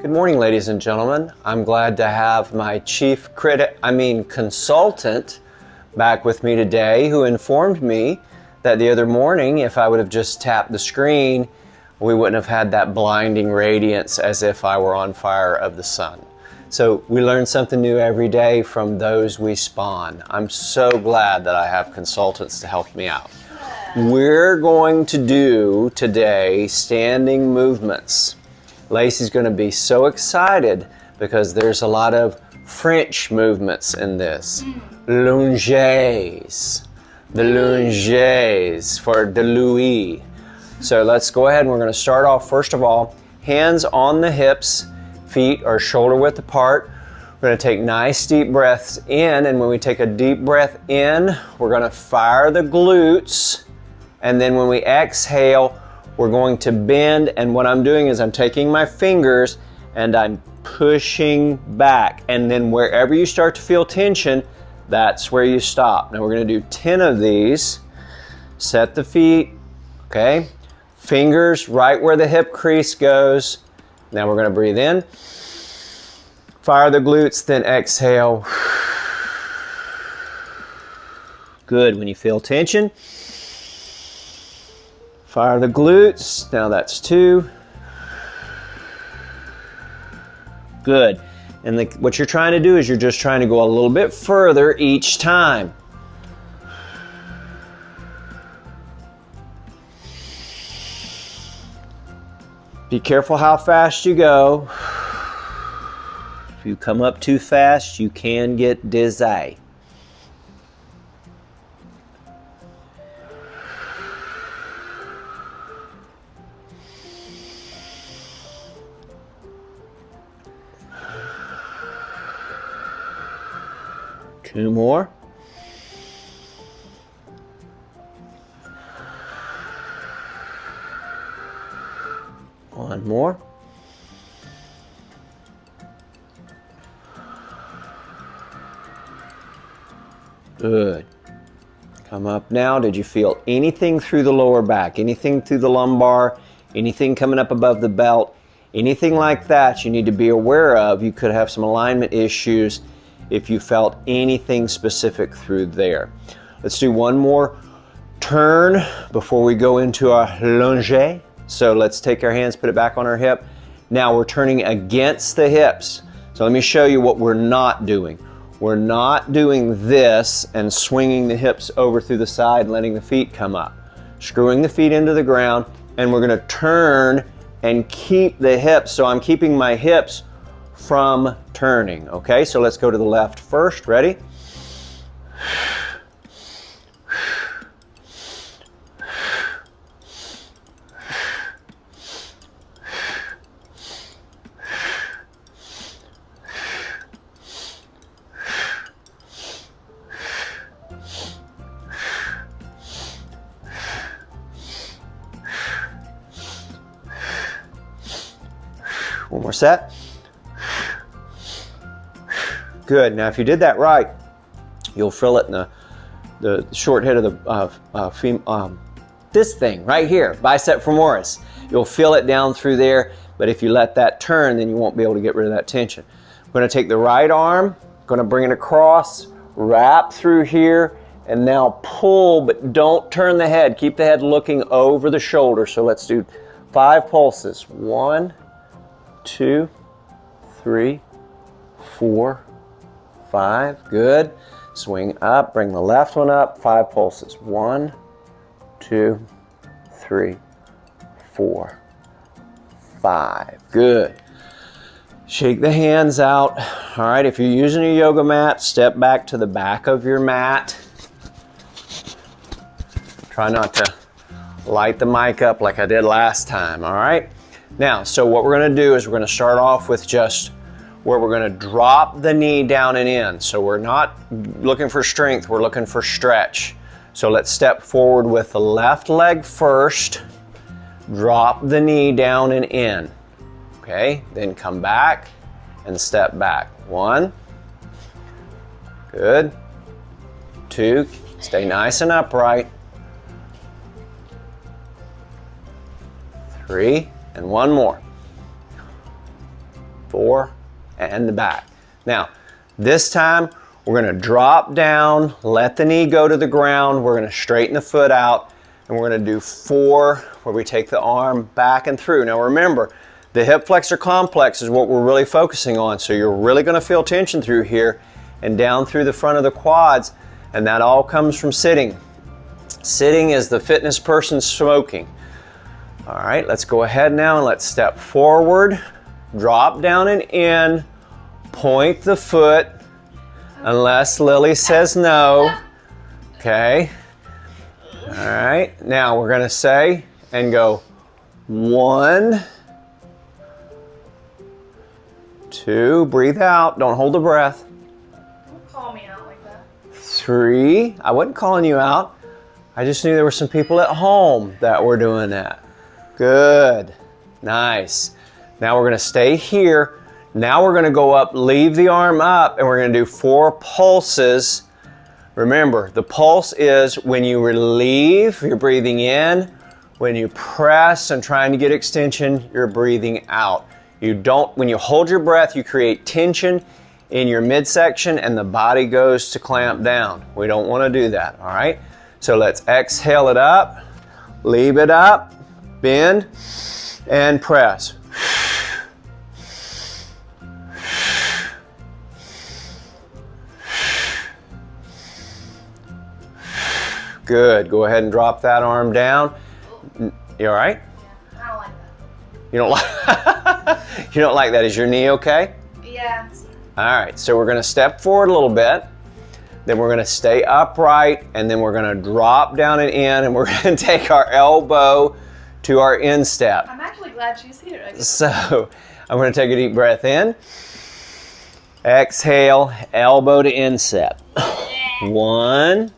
Good morning, ladies and gentlemen. I'm glad to have my consultant back with me today, who informed me that the other morning, if I would have just tapped the screen, we wouldn't have had that blinding radiance as if I were on fire of the sun. So we learn something new every day from those we spawn. I'm so glad that I have consultants to help me out. We're going to do today standing movements. Lacey's going to be so excited because there's a lot of French movements in this. Lunges. The lunges for de Louis. So let's go ahead and we're going to start off, first of all, hands on the hips, feet are shoulder width apart. We're going to take nice deep breaths in, and when we take a deep breath in, we're going to fire the glutes, and then when we exhale, we're going to bend, and what I'm doing is I'm taking my fingers and I'm pushing back, and then wherever you start to feel tension, that's where you stop. Now we're going to do 10 of these. Set the feet, okay? Fingers right where the hip crease goes. Now we're going to breathe in, fire the glutes, then exhale. Good. When you feel tension, fire the glutes. Now that's 2. Good. And what you're trying to do is you're just trying to go a little bit further each time. Be careful how fast you go. If you come up too fast, you can get dizzy. Two more. One more. Good. Come up now. Did you feel anything through the lower back? Anything through the lumbar? Anything coming up above the belt? Anything like that you need to be aware of. You could have some alignment issues if you felt anything specific through there. Let's do one more turn before we go into our lunge. So let's take our hands, put it back on our hip. Now we're turning against the hips. So let me show you what we're not doing. We're not doing this and swinging the hips over through the side and letting the feet come up. Screwing the feet into the ground, and we're gonna turn and keep the hips. So I'm keeping my hips from turning, okay? So let's go to the left first. Ready? One more set. Good. Now if you did that right, you'll feel it in the short head of the this thing right here, bicep femoris. You'll feel it down through there, but if you let that turn, then you won't be able to get rid of that tension. I'm going to take the right arm, going to bring it across, wrap through here, and now pull, but don't turn the head. Keep the head looking over the shoulder. So let's do 5 pulses. 1, 2, 3, 4, 5. Good. Swing up, bring the left one up, 5 pulses. 1, 2, 3, 4, 5. Good. Shake the hands out. All right, if you're using a yoga mat, step back to the back of your mat. Try not to light the mic up like I did last time, all right? Now, so what we're gonna do is we're gonna start off with just where we're gonna drop the knee down and in. So we're not looking for strength, we're looking for stretch. So let's step forward with the left leg first, drop the knee down and in. Okay, then come back and step back. 1, good. 2, stay nice and upright. 3, and 1 more. 4, and the back. Now, this time we're going to drop down, let the knee go to the ground. We're going to straighten the foot out, and we're going to do 4 where we take the arm back and through. Now remember, the hip flexor complex is what we're really focusing on. So you're really going to feel tension through here and down through the front of the quads, and that all comes from sitting. Sitting is the fitness person smoking. All right, let's go ahead now and let's step forward, drop down and in, point the foot, unless Lily says no. Okay. All right, now we're going to say and go 1, 2, breathe out, don't hold the breath. Don't call me out like that. 3, I wasn't calling you out. I just knew there were some people at home that were doing that. Good, nice. Now we're going to stay here. Now we're going to go up, leave the arm up, and we're going to do 4 pulses. Remember, the pulse is when you relieve, you're breathing in. When you press and trying to get extension, you're breathing out. When you hold your breath, you create tension in your midsection and the body goes to clamp down. We don't want to do that, all right? So let's exhale it up, leave it up, bend, and press. Good. Go ahead and drop that arm down. You all right? Yeah, I don't like that. You don't like you don't like that. Is your knee okay? Yeah. All right. So we're going to step forward a little bit. Then we're going to stay upright, and then we're going to drop down and in, and we're going to take our elbow to our instep. I'm actually glad she's here. So I'm going to take a deep breath in. Exhale, elbow to instep. 1,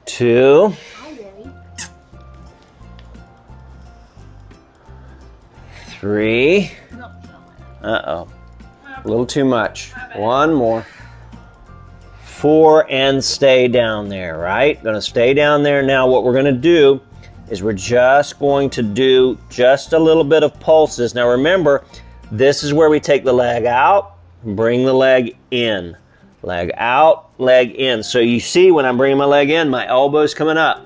2, 3. Uh-oh. A little too much. 1 more. 4, and stay down there, right? Gonna stay down there. Now what we're gonna do is we're just going to do just a little bit of pulses. Now remember, this is where we take the leg out, bring the leg in. Leg out, leg in. So you see when I'm bringing my leg in, my elbow's coming up.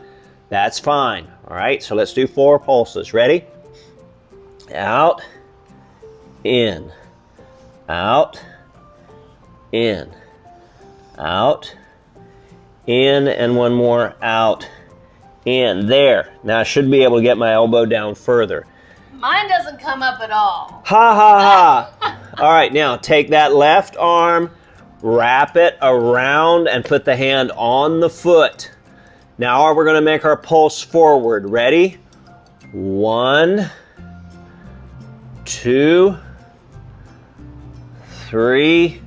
That's fine, all right? So let's do 4 pulses. Ready? Out, in, out, in, out, in, and 1 more, out, in. There. Now I should be able to get my elbow down further. Mine doesn't come up at all. Ha, ha, ha. All right, now take that left arm, wrap it around, and put the hand on the foot. Now we're going to make our pulse forward. Ready? 1, 2, 3,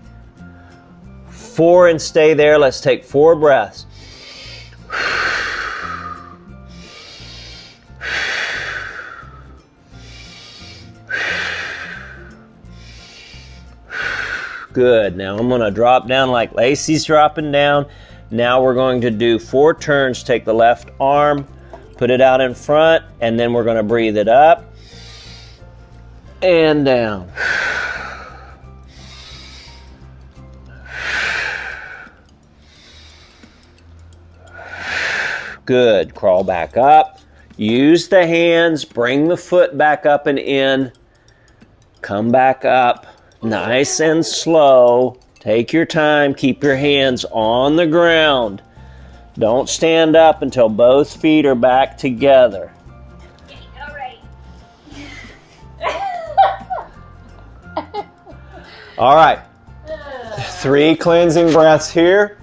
4, and stay there. Let's take 4 breaths. Good. Now I'm going to drop down like Lacey's dropping down. Now we're going to do 4 turns. Take the left arm, put it out in front, and then we're going to breathe it up and down. Good. Crawl back up. Use the hands. Bring the foot back up and in. Come back up. Nice and slow. Take your time. Keep your hands on the ground. Don't stand up until both feet are back together. All right. All right. 3 cleansing breaths here.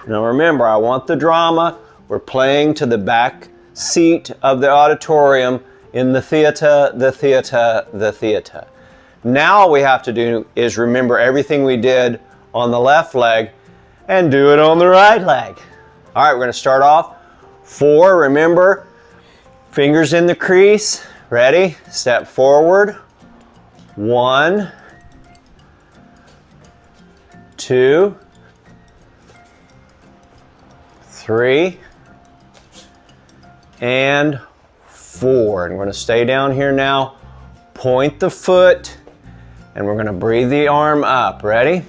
Now remember, I want the drama. We're playing to the back seat of the auditorium in the theater, the theater, the theater. Now all we have to do is remember everything we did on the left leg and do it on the right leg. All right, we're going to start off. 4, remember, fingers in the crease. Ready? Step forward. 1, 2, 3, and 4. And we're going to stay down here now. Point the foot, and we're going to breathe the arm up. Ready?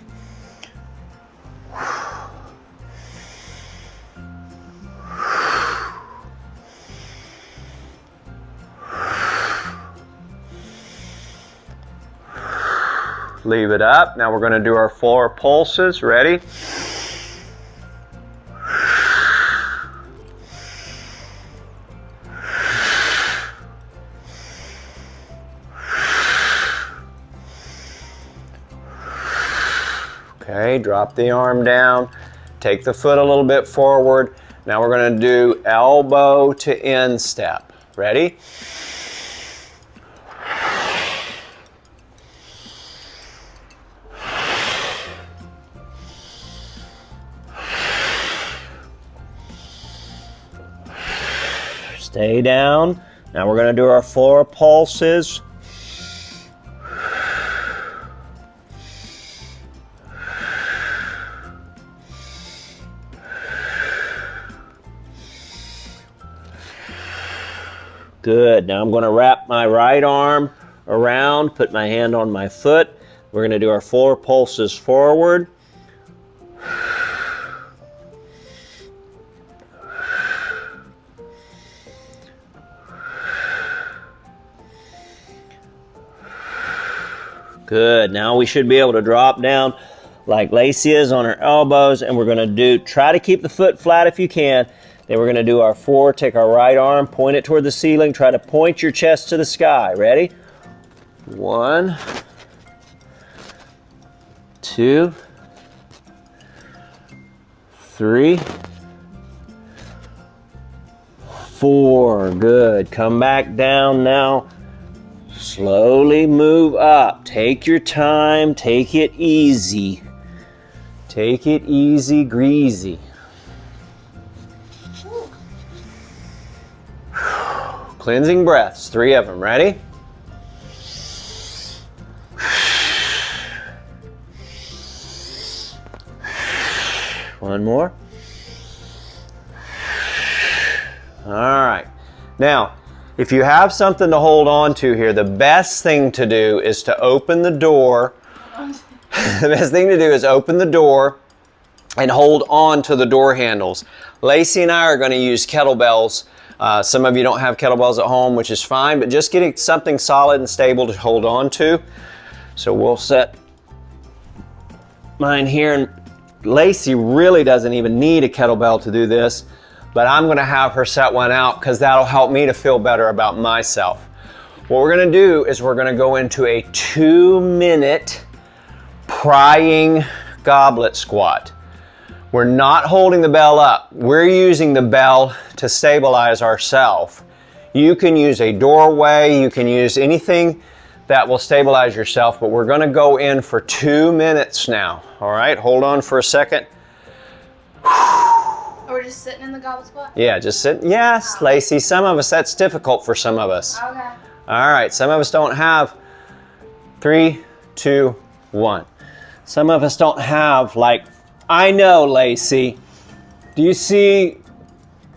Leave it up. Now we're going to do our 4 pulses. Ready? Okay, drop the arm down. Take the foot a little bit forward. Now we're going to do elbow to instep. Ready? Stay down. Now we're going to do our 4 pulses. Good. Now I'm going to wrap my right arm around, put my hand on my foot. We're going to do our 4 pulses forward. Good. Now we should be able to drop down like Lacey is on her elbows, and we're going to try to keep the foot flat if you can. Then we're going to do our 4, take our right arm, point it toward the ceiling, try to point your chest to the sky. Ready? 1, 2, 3, 4. Good. Come back down now. Slowly move up. Take your time. Take it easy. Take it easy, greasy. Cleansing breaths, 3 of them. Ready? One more. All right. Now, if you have something to hold on to here, the best thing to do is to open the door. The best thing to do is open the door and hold on to the door handles. Lacey and I are going to use kettlebells. Some of you don't have kettlebells at home, which is fine, but just getting something solid and stable to hold on to. So we'll set mine here. And Lacey really doesn't even need a kettlebell to do this, but I'm going to have her set one out because that'll help me to feel better about myself. What we're going to do is we're going to go into a 2-minute prying goblet squat. We're not holding the bell up. We're using the bell to stabilize ourselves. You can use a doorway, you can use anything that will stabilize yourself, but we're going to go in for 2 minutes now. All right, hold on for a second. Or just sitting in the goblet squat? Yeah, just sit. Yes, Lacey, some of us, that's difficult for some of us. Okay. All right, some of us don't have 3, 2, 1. Some of us don't have, like, I know, Lacey. Do you see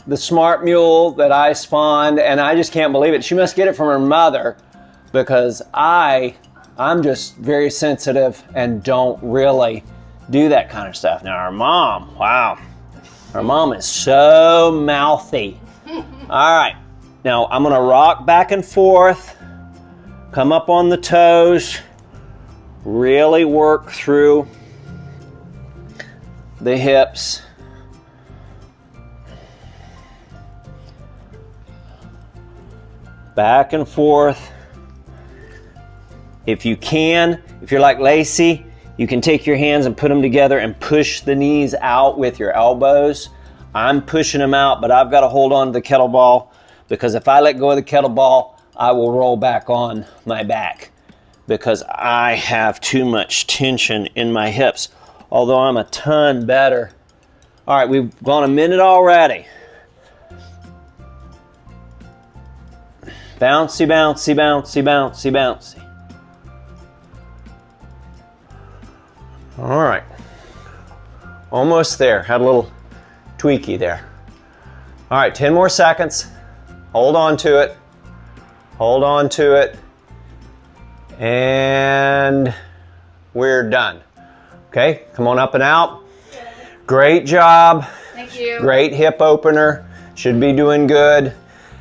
the smart mule that I spawned? And I just can't believe it. She must get it from her mother because I'm just very sensitive and don't really do that kind of stuff. Now, our mom, wow. Our mom is so mouthy. All right. Now, I'm going to rock back and forth. Come up on the toes. Really work through the hips. Back and forth. If you can, if you're like Lacey, you can take your hands and put them together and push the knees out with your elbows. I'm pushing them out, but I've got to hold on to the kettlebell because if I let go of the kettlebell, I will roll back on my back because I have too much tension in my hips. Although I'm a ton better. All right, we've gone a minute already. Bouncy, bouncy, bouncy, bouncy, bouncy. All right. Almost there. Had a little tweaky there. All right, 10 more seconds. Hold on to it. Hold on to it. And we're done. Okay, come on up and out. Great job. Thank you. Great hip opener. Should be doing good.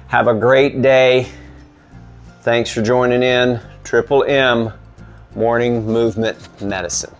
Have a great day. Thanks for joining in. Triple M Morning Movement Medicine.